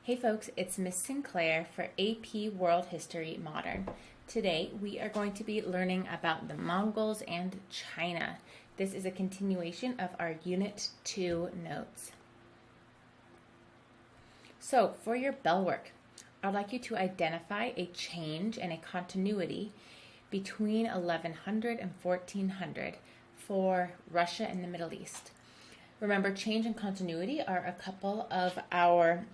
Hey folks, it's Miss Sinclair for AP World History Modern. Today we are going to be learning about the Mongols and China. This is a continuation of our Unit 2 notes. So for your bell work, I'd like you to identify a change and a continuity between 1100 and 1400 for Russia and the Middle East. Remember, change and continuity are a couple of our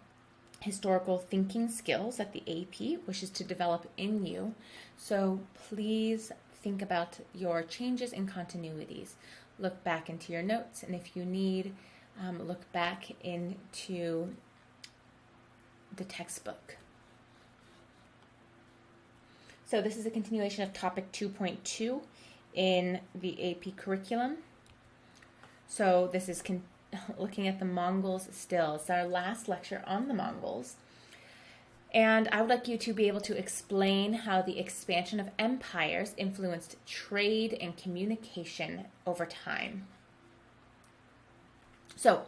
historical thinking skills that the AP wishes to develop in you. So please think about your changes and continuities. Look back into your notes, and if you need, look back into the textbook. So this is a continuation of topic 2.2 in the AP curriculum. So this is looking at the Mongols still. It's our last lecture on the Mongols. And I would like you to be able to explain how the expansion of empires influenced trade and communication over time. So,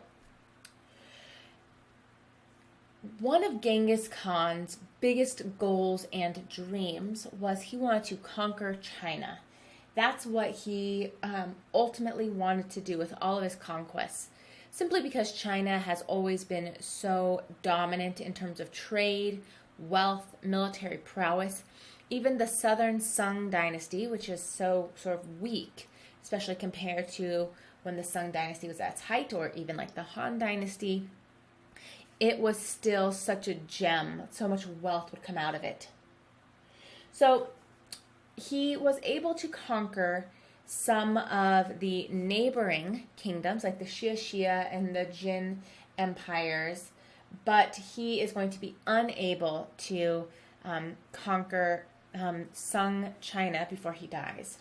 one of Genghis Khan's biggest goals and dreams was he wanted to conquer China. That's what he ultimately wanted to do with all of his conquests, simply because China has always been so dominant in terms of trade, wealth, military prowess. Even the southern Sung Dynasty, which is so sort of weak, especially compared to when the Sung Dynasty was at its height, or even like the Han Dynasty, it was still such a gem. So much wealth would come out of it. So he was able to conquer some of the neighboring kingdoms, like the Xia and the Jin empires, but he is going to be unable to conquer Sung China before he dies.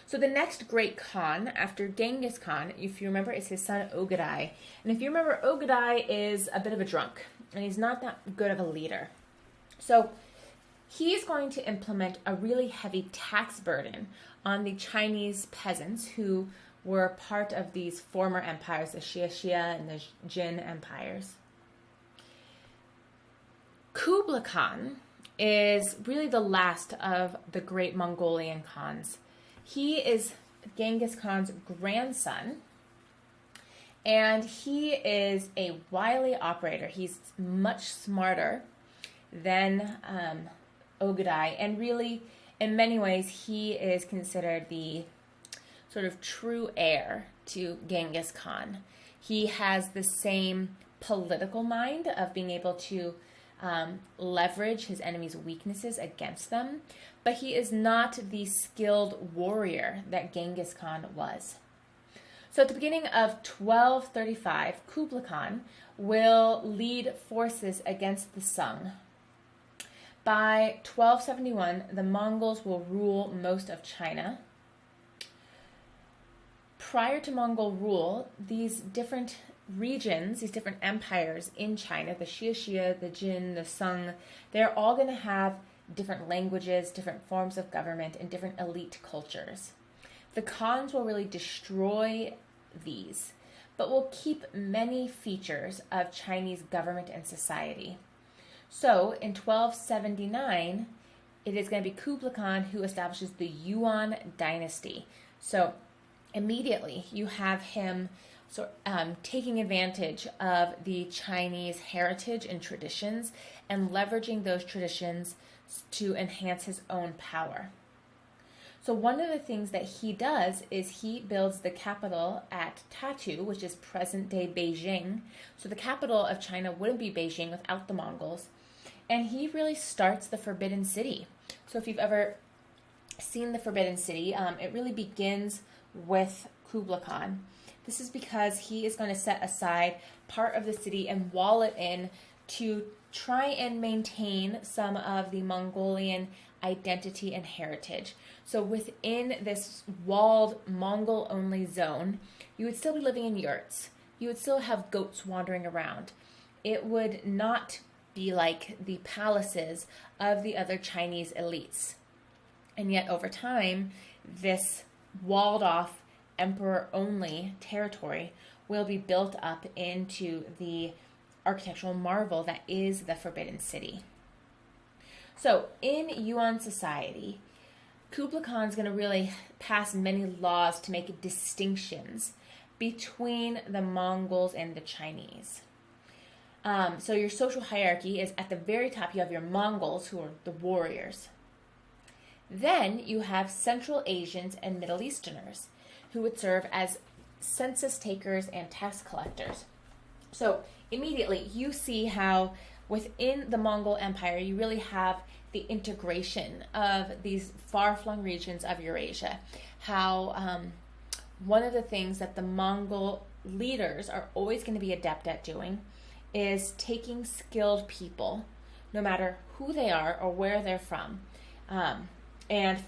So the next great Khan after Genghis Khan, if you remember, is his son Ogedai. And if you remember, Ogedai is a bit of a drunk, and he's not that good of a leader. So he's going to implement a really heavy tax burden on the Chinese peasants who were part of these former empires, the Xia and the Jin empires. Kublai Khan is really the last of the great Mongolian Khans. He is Genghis Khan's grandson, and he is a wily operator. He's much smarter than Ogedai, and really, in many ways, he is considered the sort of true heir to Genghis Khan. He has the same political mind of being able to leverage his enemies' weaknesses against them, but he is not the skilled warrior that Genghis Khan was. So at the beginning of 1235, Kublai Khan will lead forces against the Sung. By 1271, the Mongols will rule most of China. Prior to Mongol rule, these different regions, these different empires in China, the Xia, the Jin, the Sung, they're all going to have different languages, different forms of government, and different elite cultures. The Khans will really destroy these, but will keep many features of Chinese government and society. So in 1279, it is going to be Kublai Khan who establishes the Yuan Dynasty. So immediately you have him taking advantage of the Chinese heritage and traditions and leveraging those traditions to enhance his own power. So one of the things that he does is he builds the capital at Tatu, which is present-day Beijing. So the capital of China wouldn't be Beijing without the Mongols. And he really starts the Forbidden City. So if you've ever seen the Forbidden City, it really begins with Kublai Khan. This is because he is going to set aside part of the city and wall it in to try and maintain some of the Mongolian identity and heritage. So within this walled Mongol-only zone, you would still be living in yurts. You would still have goats wandering around. It would not be like the palaces of the other Chinese elites. And yet over time, this walled off emperor-only territory will be built up into the architectural marvel that is the Forbidden City. So in Yuan society, Kublai Khan is going to really pass many laws to make distinctions between the Mongols and the Chinese. So your social hierarchy is at the very top. You have your Mongols, who are the warriors. Then you have Central Asians and Middle Easterners, who would serve as census takers and tax collectors. So immediately you see how within the Mongol Empire you really have the integration of these far-flung regions of Eurasia. How one of the things that the Mongol leaders are always going to be adept at doing is taking skilled people, no matter who they are or where they're from, and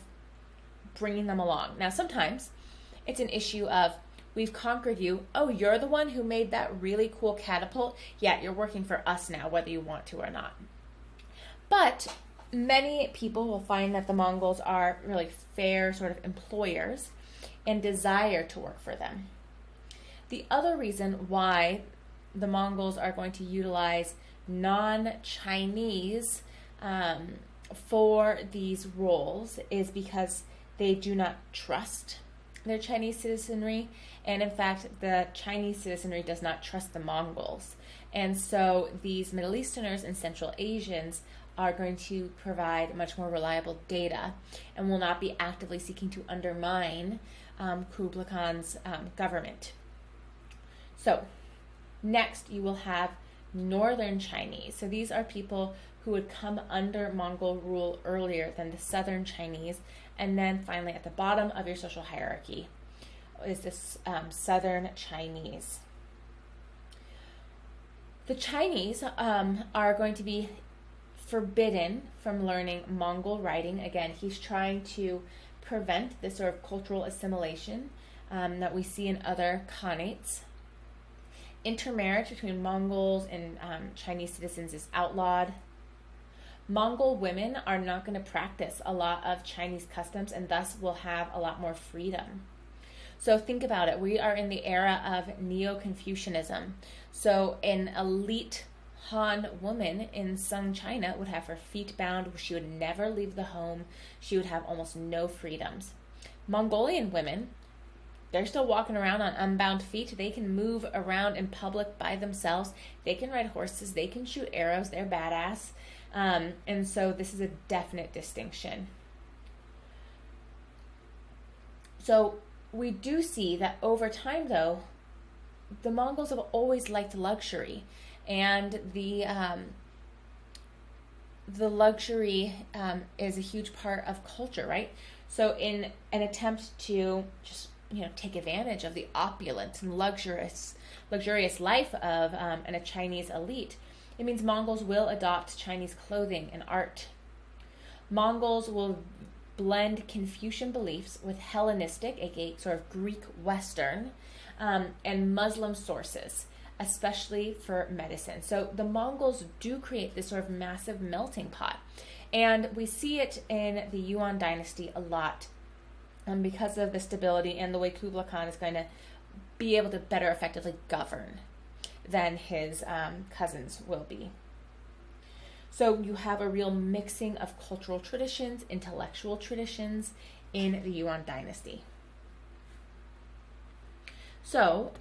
bringing them along. Now, sometimes it's an issue of, we've conquered you. Oh, you're the one who made that really cool catapult? Yeah, you're working for us now, whether you want to or not. But many people will find that the Mongols are really fair sort of employers and desire to work for them. The other reason why the Mongols are going to utilize non-Chinese for these roles is because they do not trust their Chinese citizenry, and in fact the Chinese citizenry does not trust the Mongols. And so these Middle Easterners and Central Asians are going to provide much more reliable data and will not be actively seeking to undermine Kublai Khan's government. So next you will have Northern Chinese. So these are people who would come under Mongol rule earlier than the Southern Chinese. And then finally at the bottom of your social hierarchy is this Southern Chinese. The Chinese are going to be forbidden from learning Mongol writing. Again, he's trying to prevent this sort of cultural assimilation that we see in other khanates. Intermarriage between Mongols and Chinese citizens is outlawed. Mongol women are not going to practice a lot of Chinese customs and thus will have a lot more freedom. So think about it. We are in the era of Neo-Confucianism. So an elite Han woman in Sung China would have her feet bound. She would never leave the home. She would have almost no freedoms. Mongolian women, they're still walking around on unbound feet. They can move around in public by themselves. They can ride horses. They can shoot arrows. They're badass. And so this is a definite distinction. So we do see that over time, though, the Mongols have always liked luxury. And the luxury is a huge part of culture, right? So in an attempt to just take advantage of the opulent and luxurious life of a Chinese elite, it means Mongols will adopt Chinese clothing and art. Mongols will blend Confucian beliefs with Hellenistic, aka sort of Greek Western, and Muslim sources, especially for medicine. So the Mongols do create this sort of massive melting pot. And we see it in the Yuan dynasty a lot because of the stability and the way Kublai Khan is going to be able to better effectively govern than his cousins will be. So you have a real mixing of cultural traditions, intellectual traditions in the Yuan dynasty. So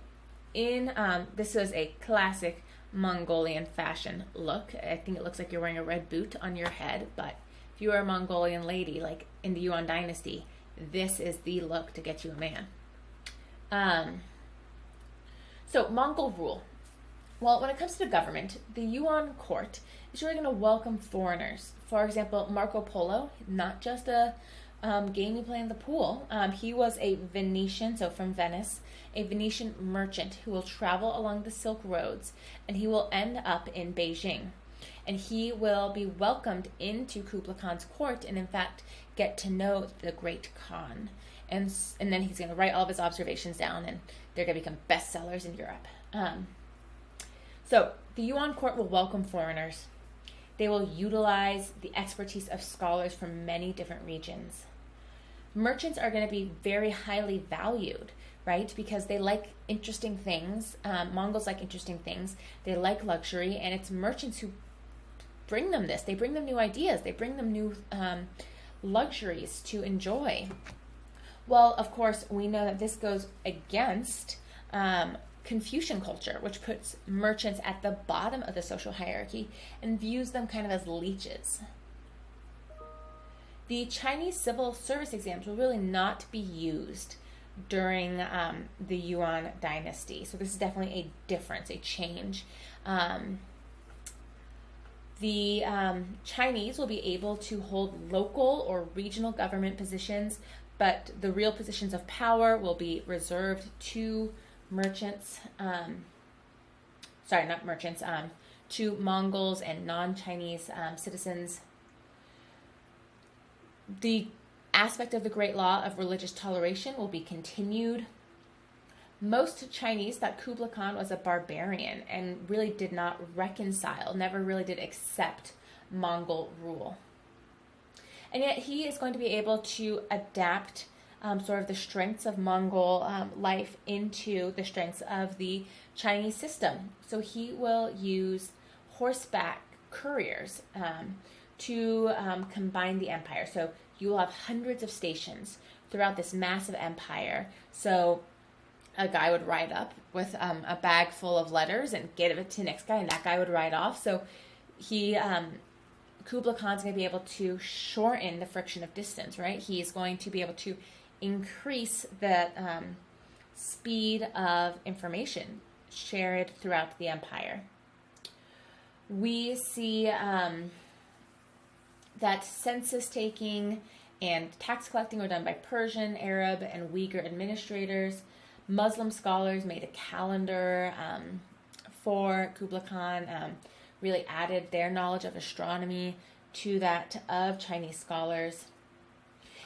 in this is a classic Mongolian fashion look. I think it looks like you're wearing a red boot on your head, but if you are a Mongolian lady, like in the Yuan dynasty, this is the look to get you a man. So Mongol rule. Well, when it comes to the government, the Yuan court is really going to welcome foreigners. For example, Marco Polo, not just a game you play in the pool. He was a Venetian, so from Venice, a Venetian merchant who will travel along the Silk Roads, and he will end up in Beijing. And he will be welcomed into Kublai Khan's court and, in fact, get to know the great Khan. And then he's going to write all of his observations down, and they're going to become bestsellers in Europe. So the Yuan court will welcome foreigners. They will utilize the expertise of scholars from many different regions. Merchants are going to be very highly valued right? Because they like interesting things. Mongols like interesting things. They like luxury, and it's merchants who bring them this. They bring them new ideas. They bring them new luxuries to enjoy. Well, of course, we know that this goes against Confucian culture, which puts merchants at the bottom of the social hierarchy and views them kind of as leeches. The Chinese civil service exams will really not be used during the Yuan dynasty. So this is definitely a difference, a change. The Chinese will be able to hold local or regional government positions, but the real positions of power will be reserved to merchants, to Mongols and non-Chinese citizens. The aspect of the Great Law of religious toleration will be continued. Most Chinese thought Kublai Khan was a barbarian and really did not reconcile, never really did accept Mongol rule. And yet he is going to be able to adapt sort of the strengths of Mongol life into the strengths of the Chinese system. So he will use horseback couriers to combine the empire. So you will have hundreds of stations throughout this massive empire. So a guy would ride up with a bag full of letters and give it to the next guy, and that guy would ride off. So Kublai Khan's going to be able to shorten the friction of distance, right? He's going to be able to increase the speed of information shared throughout the empire. We see that census taking and tax collecting were done by Persian, Arab, and Uyghur administrators. Muslim scholars made a calendar for Kublai Khan, really added their knowledge of astronomy to that of Chinese scholars.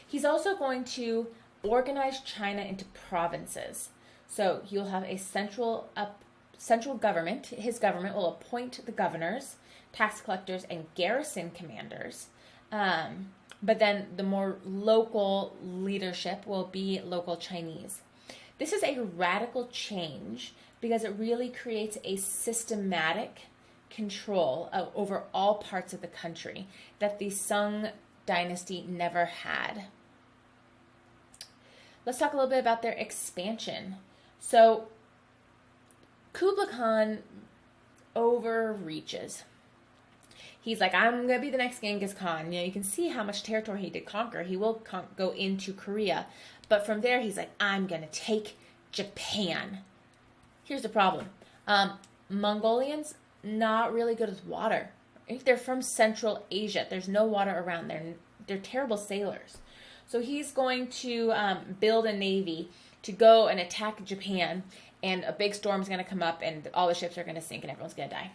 He's also going to organize China into provinces. So you'll have a central government. His government will appoint the governors, tax collectors, and garrison commanders. But then the more local leadership will be local Chinese. This is a radical change because it really creates a systematic control over all parts of the country that the Sung dynasty never had. Let's talk a little bit about their expansion. So Kublai Khan overreaches. He's like, I'm going to be the next Genghis Khan. You can see how much territory he did conquer. He will go into Korea. But from there, he's like, I'm going to take Japan. Here's the problem. Mongolians, not really good with water. They're from Central Asia. There's no water around. They're terrible sailors. So he's going to build a navy to go and attack Japan. And a big storm's going to come up and all the ships are going to sink and everyone's going to die.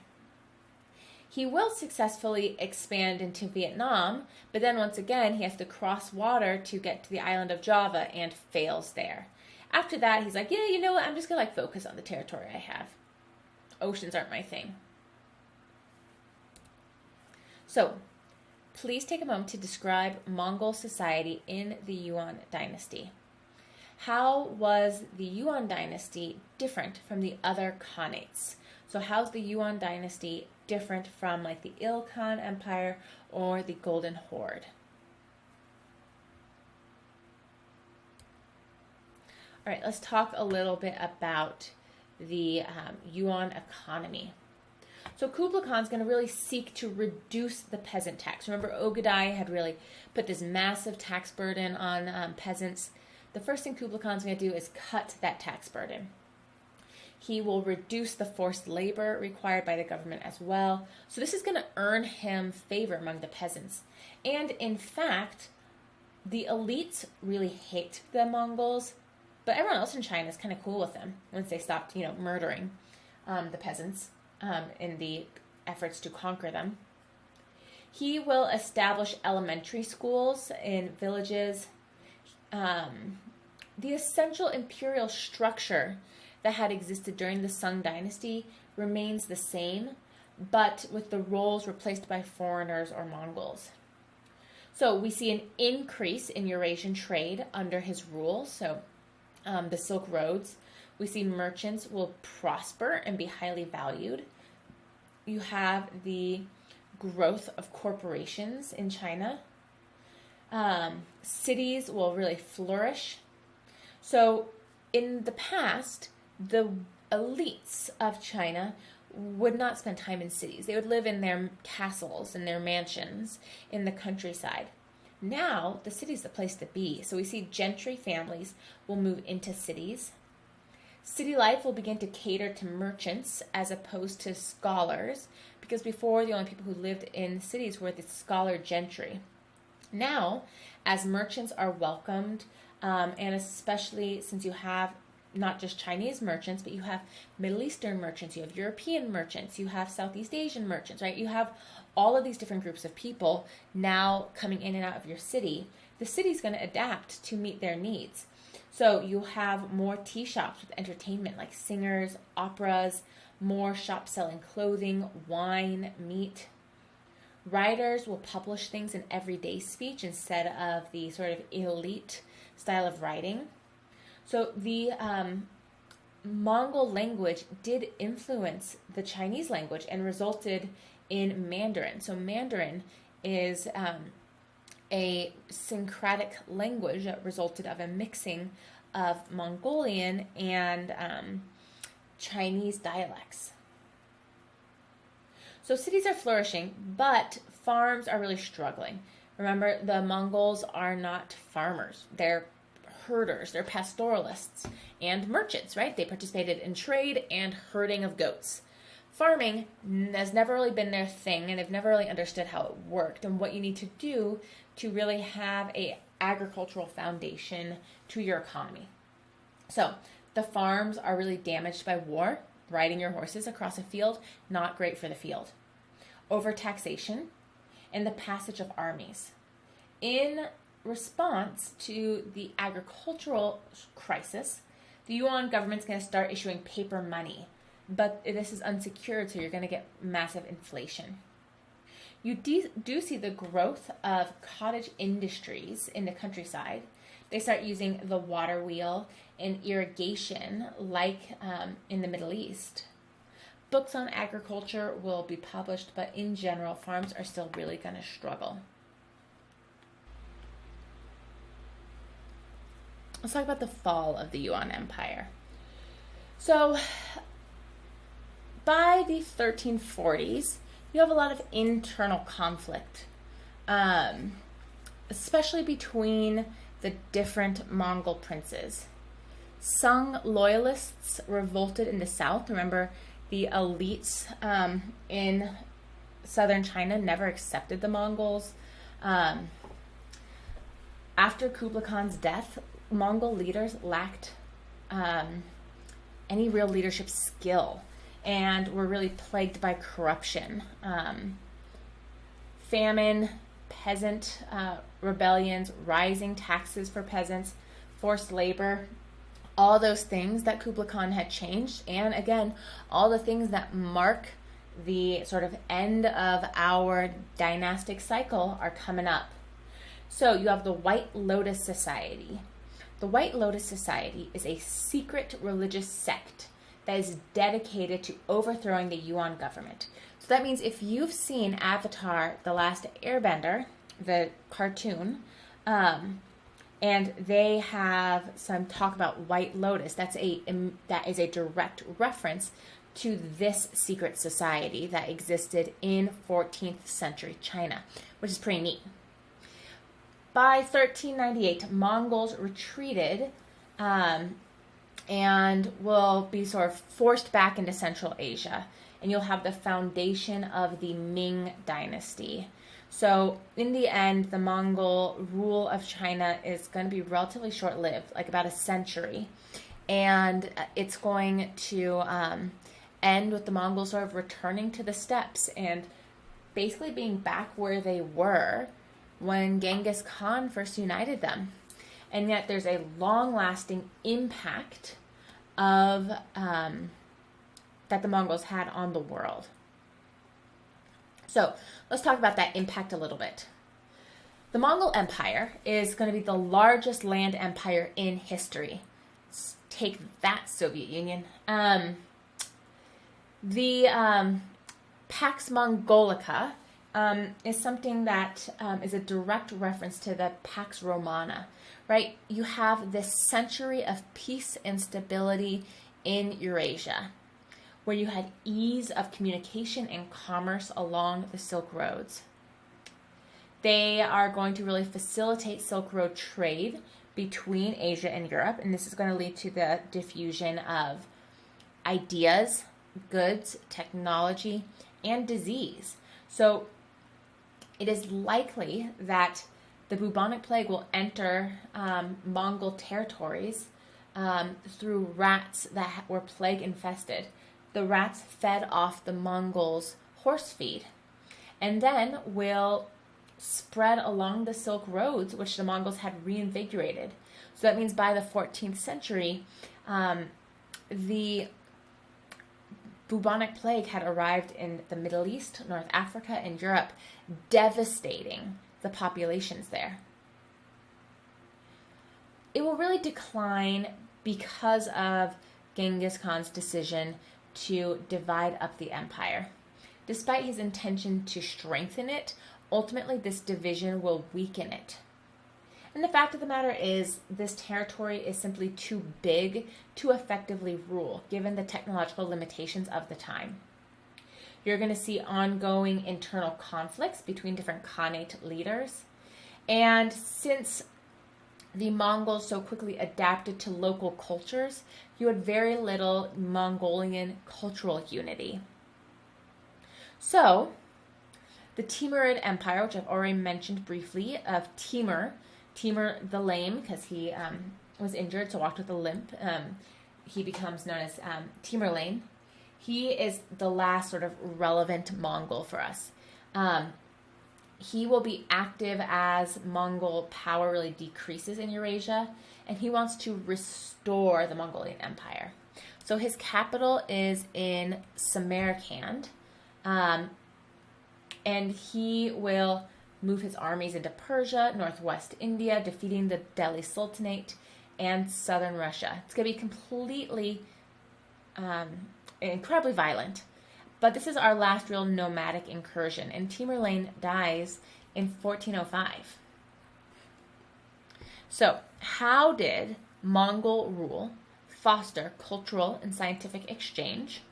He will successfully expand into Vietnam, but then once again, he has to cross water to get to the island of Java and fails there. After that, he's like, yeah, you know what? I'm just going to focus on the territory I have. Oceans aren't my thing. So, please take a moment to describe Mongol society in the Yuan dynasty. How was the Yuan dynasty different from the other Khanates? So how's the Yuan dynasty different from the Il-Khan Empire or the Golden Horde? All right, let's talk a little bit about the Yuan economy. So Kublai Khan's going to really seek to reduce the peasant tax. Remember, Ogadai had really put this massive tax burden on peasants. The first thing Kublai Khan's going to do is cut that tax burden. He will reduce the forced labor required by the government as well. So this is going to earn him favor among the peasants. And in fact, the elites really hate the Mongols, but everyone else in China is kind of cool with them once they stopped, murdering the peasants in the efforts to conquer them. He will establish elementary schools in villages. The essential imperial structure that had existed during the Sung dynasty remains the same, but with the roles replaced by foreigners or Mongols. So we see an increase in Eurasian trade under his rule. So the Silk Roads. We see merchants will prosper and be highly valued. You have the growth of corporations in China. Cities will really flourish. So in the past, the elites of China would not spend time in cities. They would live in their castles and their mansions in the countryside. Now, the city's the place to be. So we see gentry families will move into cities. City life will begin to cater to merchants as opposed to scholars, because before the only people who lived in cities were the scholar gentry. Now, as merchants are welcomed, and especially since you have not just Chinese merchants, but you have Middle Eastern merchants, you have European merchants, you have Southeast Asian merchants, right? You have all of these different groups of people now coming in and out of your city. The city's going to adapt to meet their needs. So you have more tea shops with entertainment like singers, operas, more shops selling clothing, wine, meat. Writers will publish things in everyday speech instead of the sort of elite style of writing. So the Mongol language did influence the Chinese language and resulted in Mandarin. So Mandarin is a syncretic language that resulted of a mixing of Mongolian and Chinese dialects. So cities are flourishing, but farms are really struggling. Remember, the Mongols are not farmers. They're herders, they're pastoralists, and merchants, right? They participated in trade and herding of goats. Farming has never really been their thing, and they've never really understood how it worked and what you need to do to really have a agricultural foundation to your economy. So the farms are really damaged by war. Riding your horses across a field, not great for the field. Overtaxation and the passage of armies. In response to the agricultural crisis, the Yuan government's going to start issuing paper money. But this is unsecured, so you're going to get massive inflation. You do see the growth of cottage industries in the countryside. They start using the water wheel and irrigation like in the Middle East. Books on agriculture will be published, but in general, farms are still really going to struggle. Let's talk about the fall of the Yuan Empire. So, by the 1340s, you have a lot of internal conflict, especially between the different Mongol princes. Sung loyalists revolted in the south. Remember, the elites in southern China never accepted the Mongols. After Kublai Khan's death, Mongol leaders lacked any real leadership skill and were really plagued by corruption. Famine, peasant rebellions, rising taxes for peasants, forced labor, all those things that Kublai Khan had changed. And again, all the things that mark the sort of end of our dynastic cycle are coming up. So you have the White Lotus Society. The White Lotus Society is a secret religious sect that is dedicated to overthrowing the Yuan government. So that means if you've seen Avatar: The Last Airbender, the cartoon, and they have some talk about White Lotus, that is a direct reference to this secret society that existed in 14th century China, which is pretty neat. By 1398, Mongols retreated and will be sort of forced back into Central Asia. And you'll have the foundation of the Ming Dynasty. So in the end, the Mongol rule of China is going to be relatively short-lived, like about a century. And it's going to end with the Mongols sort of returning to the steppes and basically being back where they were when Genghis Khan first united them. And yet there's a long-lasting impact of that the Mongols had on the world. So let's talk about that impact a little bit. The Mongol Empire is going to be the largest land empire in history. take that, Soviet Union. The Pax Mongolica is something that is a direct reference to the Pax Romana, right? You have this century of peace and stability in Eurasia, where you had ease of communication and commerce along the Silk Roads. They are going to really facilitate Silk Road trade between Asia and Europe, and this is going to lead to the diffusion of ideas, goods, technology, and disease. So it is likely that the bubonic plague will enter Mongol territories through rats that were plague infested. The rats fed off the Mongols' horse feed, and then will spread along the Silk Roads, which the Mongols had reinvigorated. So that means by the 14th century, the bubonic plague had arrived in the Middle East, North Africa, and Europe, devastating the populations there. It will really decline because of Genghis Khan's decision to divide up the empire. Despite his intention to strengthen it, ultimately this division will weaken it. And the fact of the matter is, this territory is simply too big to effectively rule, given the technological limitations of the time. You're going to see ongoing internal conflicts between different Khanate leaders. And since the Mongols so quickly adapted to local cultures, you had very little Mongolian cultural unity. So, the Timurid Empire, which I've already mentioned briefly, of Timur the Lame, because he was injured, so walked with a limp. He becomes known as Timur-Lane. He is the last sort of relevant Mongol for us. He will be active as Mongol power really decreases in Eurasia, and he wants to restore the Mongolian Empire. So his capital is in Samarkand, and he will move his armies into Persia, northwest India, defeating the Delhi Sultanate, and southern Russia. It's going to be completely, incredibly violent. But this is our last real nomadic incursion, and Timur-Lane dies in 1405. So, how did Mongol rule foster cultural and scientific exchange?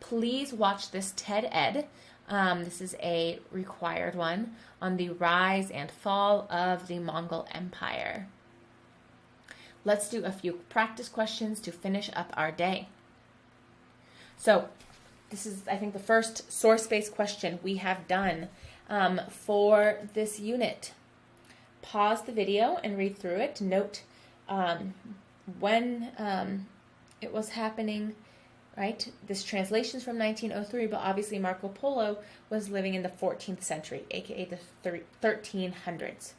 Please watch this TED Ed. This is a required one on the rise and fall of the Mongol Empire. Let's do a few practice questions to finish up our day. So this is, I think, the first source-based question we have done for this unit. Pause the video and read through it. Note when it was happening, right? This translation is from 1903, but obviously Marco Polo was living in the 14th century, aka the 1300s.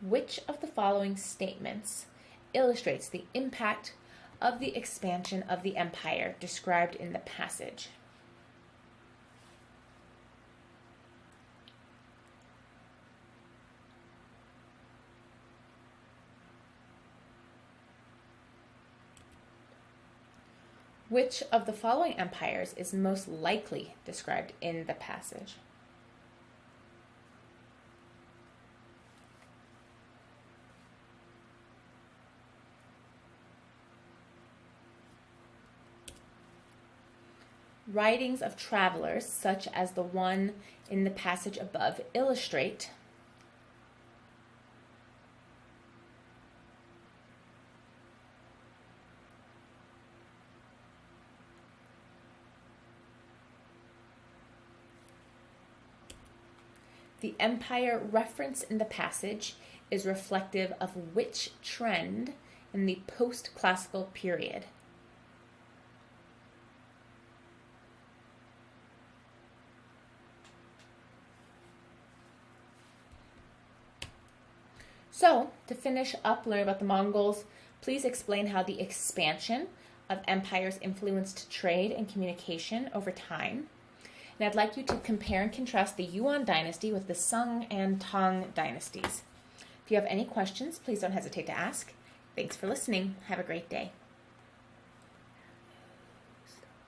Which of the following statements illustrates the impact of the expansion of the empire described in the passage? Which of the following empires is most likely described in the passage? Writings of travelers, such as the one in the passage above, illustrate the empire referenced in the passage is reflective of which trend in the post-classical period? So, to finish up, learn about the Mongols, please explain how the expansion of empires influenced trade and communication over time. And I'd like you to compare and contrast the Yuan dynasty with the Sung and Tang dynasties. If you have any questions, please don't hesitate to ask. Thanks for listening. Have a great day.